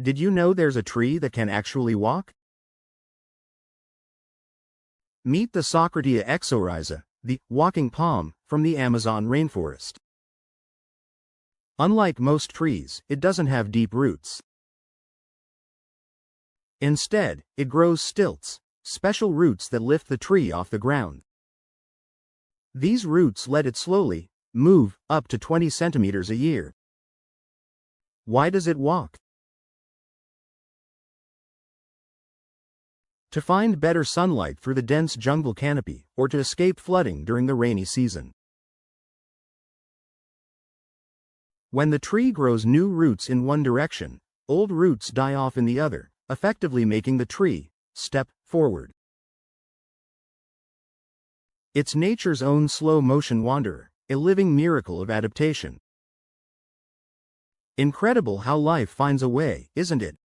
Did you know there's a tree that can actually walk? Meet the Socratia exorhiza, the walking palm, from the Amazon rainforest. Unlike most trees, it doesn't have deep roots. Instead, it grows stilts, special roots that lift the tree off the ground. These roots let it slowly move up to 20 centimeters a year. Why does it walk? To find better sunlight through the dense jungle canopy, or to escape flooding during the rainy season. When the tree grows new roots in one direction, old roots die off in the other, effectively making the tree step forward. It's nature's own slow-motion wanderer, a living miracle of adaptation. Incredible how life finds a way, isn't it?